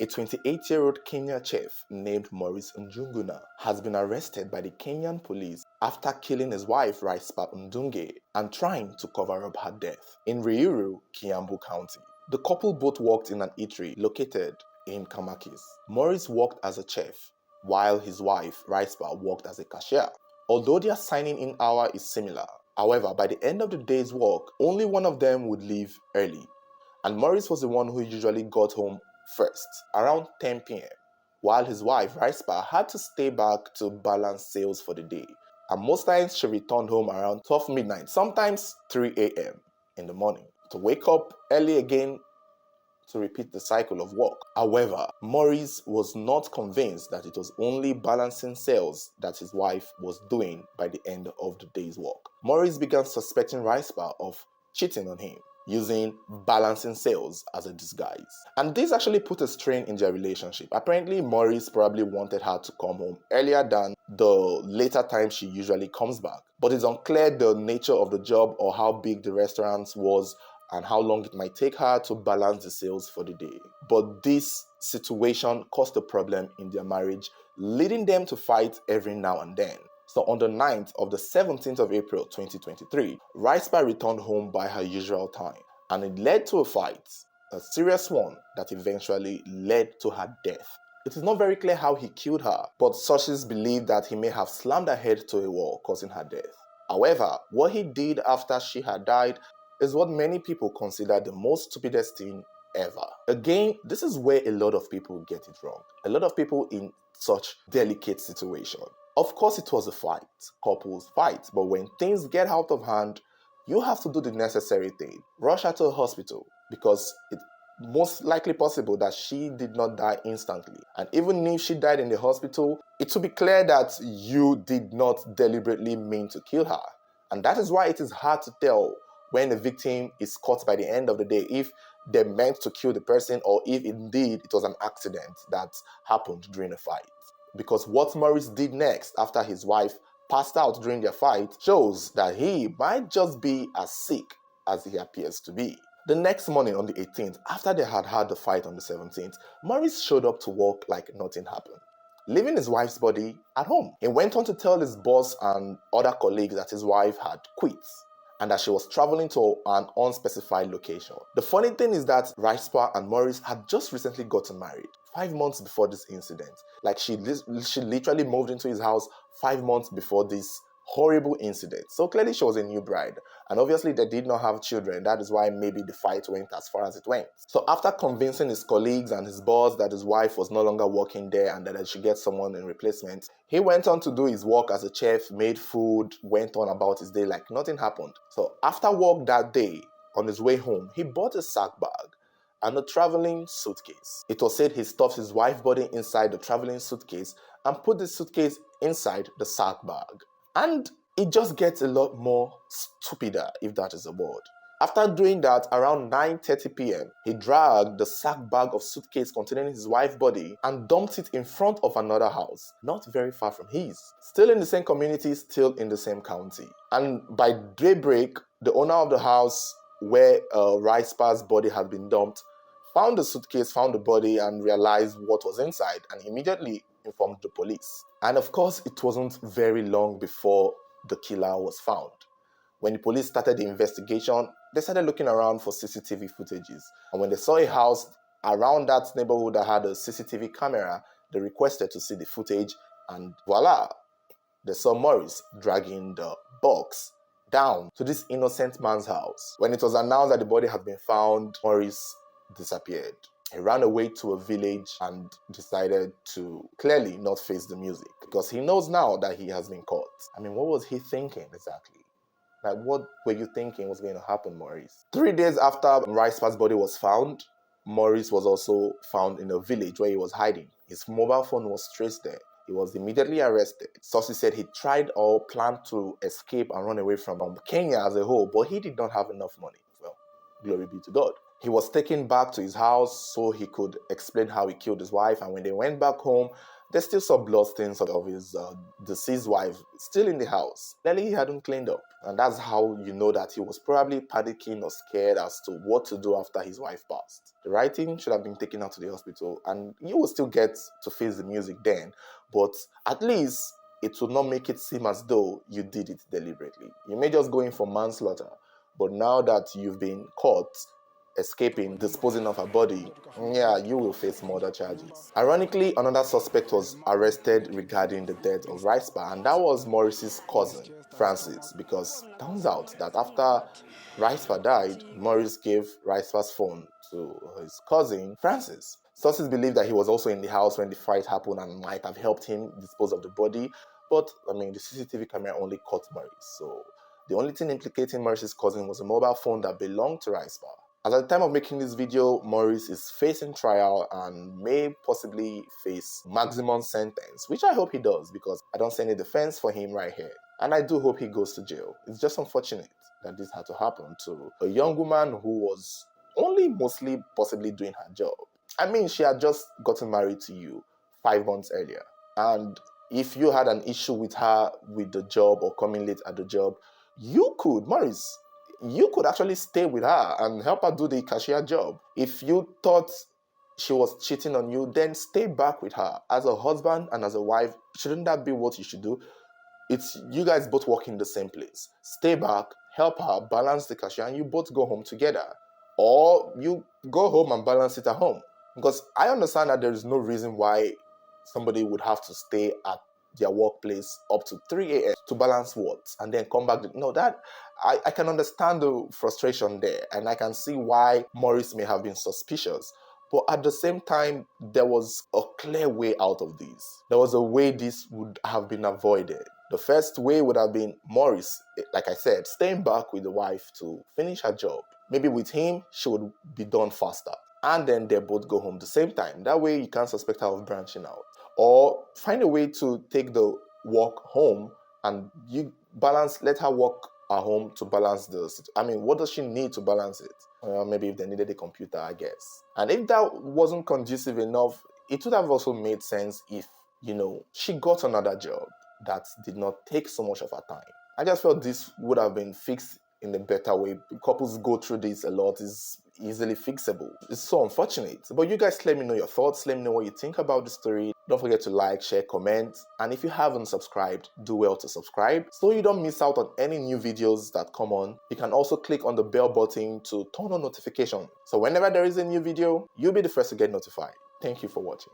A 28-year-old Kenyan chef named Maurice Njuguna has been arrested by the Kenyan police after killing his wife Rispa Ndunge and trying to cover up her death in Ruiru, Kiambu County. The couple both worked in an eatery located in Kamakis. Maurice worked as a chef, while his wife Rispa worked as a cashier. Although their signing-in hour is similar, however, by the end of the day's work, only one of them would leave early. And Maurice was the one who usually got home first, around 10 p.m., while his wife, Rispa, had to stay back to balance sales for the day. And most times she returned home around 12 midnight, sometimes 3 a.m. in the morning, to wake up early again to repeat the cycle of work. However, Maurice was not convinced that it was only balancing sales that his wife was doing by the end of the day's work. Maurice began suspecting Rispa of cheating on him, using balancing sales as a disguise. And this actually put a strain in their relationship. Apparently, Maurice probably wanted her to come home earlier than the later time she usually comes back. But it's unclear the nature of the job or how big the restaurant was and how long it might take her to balance the sales for the day. But this situation caused a problem in their marriage, leading them to fight every now and then. So on the 9th of the 17th of April 2023, Rispa returned home by her usual time, and it led to a fight, a serious one that eventually led to her death. It is not very clear how he killed her, but sources believe that he may have slammed her head to a wall, causing her death. However, what he did after she had died is what many people consider the most stupidest thing ever. Again, this is where a lot of people get it wrong. A lot of people in such delicate situation. Of course, it was a fight, couples fight, but when things get out of hand, you have to do the necessary thing. Rush her to a hospital because it's most likely possible that she did not die instantly. And even if she died in the hospital, it will be clear that you did not deliberately mean to kill her. And that is why it is hard to tell when the victim is caught by the end of the day if they meant to kill the person or if indeed it was an accident that happened during a fight. Because what Maurice did next after his wife passed out during their fight shows that he might just be as sick as he appears to be. The next morning on the 18th, after they had had the fight on the 17th, Maurice showed up to work like nothing happened, leaving his wife's body at home. He went on to tell his boss and other colleagues that his wife had quit and that she was traveling to an unspecified location. The funny thing is that Rispa and Maurice had just recently gotten married, 5 months before this incident. Like she literally moved into his house 5 months before this horrible incident. So clearly she was a new bride. And obviously they did not have children. That is why maybe the fight went as far as it went. So after convincing his colleagues and his boss that his wife was no longer working there and that they should get someone in replacement, he went on to do his work as a chef, made food, went on about his day like nothing happened. So after work that day, on his way home, he bought a sack bag and a traveling suitcase. It was said he stuffed his wife's body inside the traveling suitcase and put the suitcase inside the sack bag. And it just gets a lot more stupider, if that is a word. After doing that, around 9:30 p.m., he dragged the sack bag of suitcase containing his wife's body and dumped it in front of another house, not very far from his. Still in the same community, still in the same county. And by daybreak, the owner of the house where Rispa's body had been dumped found the suitcase, found the body, and realized what was inside, and immediately informed the police. And of course, it wasn't very long before the killer was found. When the police started the investigation, they started looking around for CCTV footages. And when they saw a house around that neighborhood that had a CCTV camera, they requested to see the footage, and voila, they saw Maurice dragging the box down to this innocent man's house. When it was announced that the body had been found, Maurice disappeared. He ran away to a village and decided to clearly not face the music because he knows now that he has been caught. I mean, what was he thinking exactly? Like, what were you thinking was going to happen, Maurice? 3 days after Rispa's body was found, Maurice was also found in a village where he was hiding. His mobile phone was traced there. He was immediately arrested. Sources said he tried or planned to escape and run away from Kenya as a whole, but he did not have enough money. Well, glory be to God. He was taken back to his house so he could explain how he killed his wife, and when they went back home, they still saw bloodstains of his deceased wife still in the house. Clearly, he hadn't cleaned up. And that's how you know that he was probably panicking or scared as to what to do after his wife passed. The writing should have been taken out to the hospital, and you will still get to face the music then, but at least it will not make it seem as though you did it deliberately. You may just go in for manslaughter, but now that you've been caught escaping, disposing of her body, yeah, you will face murder charges. Ironically, another suspect was arrested regarding the death of Rispa, and that was Morris's cousin, Francis, because it turns out that after Rispa died, Morris gave Rispa's phone to his cousin, Francis. Sources believe that he was also in the house when the fight happened and might have helped him dispose of the body, but the CCTV camera only caught Morris, so the only thing implicating Morris's cousin was a mobile phone that belonged to Rispa. As at the time of making this video, Morris is facing trial and may possibly face maximum sentence, which I hope he does because I don't see any defense for him right here. And I do hope he goes to jail. It's just unfortunate that this had to happen to a young woman who was only mostly possibly doing her job. I mean, she had just gotten married to you 5 months earlier. And if you had an issue with her with the job or coming late at the job, Morris, you could actually stay with her and help her do the cashier job. If you thought she was cheating on you, then stay back with her. As a husband and as a wife, shouldn't that be what you should do? It's you guys both work in the same place. Stay back, help her, balance the cashier, and you both go home together. Or you go home and balance it at home. Because I understand that there is no reason why somebody would have to stay at their workplace up to 3 a.m. to balance what and then come back. No, that I can understand the frustration there, and I can see why Morris may have been suspicious. But at the same time, there was a clear way out of this. There was a way this would have been avoided. The first way would have been Morris, like I said, staying back with the wife to finish her job. Maybe with him, she would be done faster. And then they both go home at the same time. That way you can't suspect her of branching out. Or find a way to take the work home and you let her work at home to balance what does she need to balance it? Maybe if they needed a computer, I guess. And if that wasn't conducive enough, it would have also made sense if, she got another job that did not take so much of her time. I just felt this would have been fixed in a better way. Couples go through this a lot. It's easily fixable. It's so unfortunate. But you guys let me know your thoughts. Let me know what you think about the story. Don't forget to like, share, comment. And if you haven't subscribed, do well to subscribe so you don't miss out on any new videos that come on. You can also click on the bell button to turn on notifications. So whenever there is a new video, you'll be the first to get notified. Thank you for watching.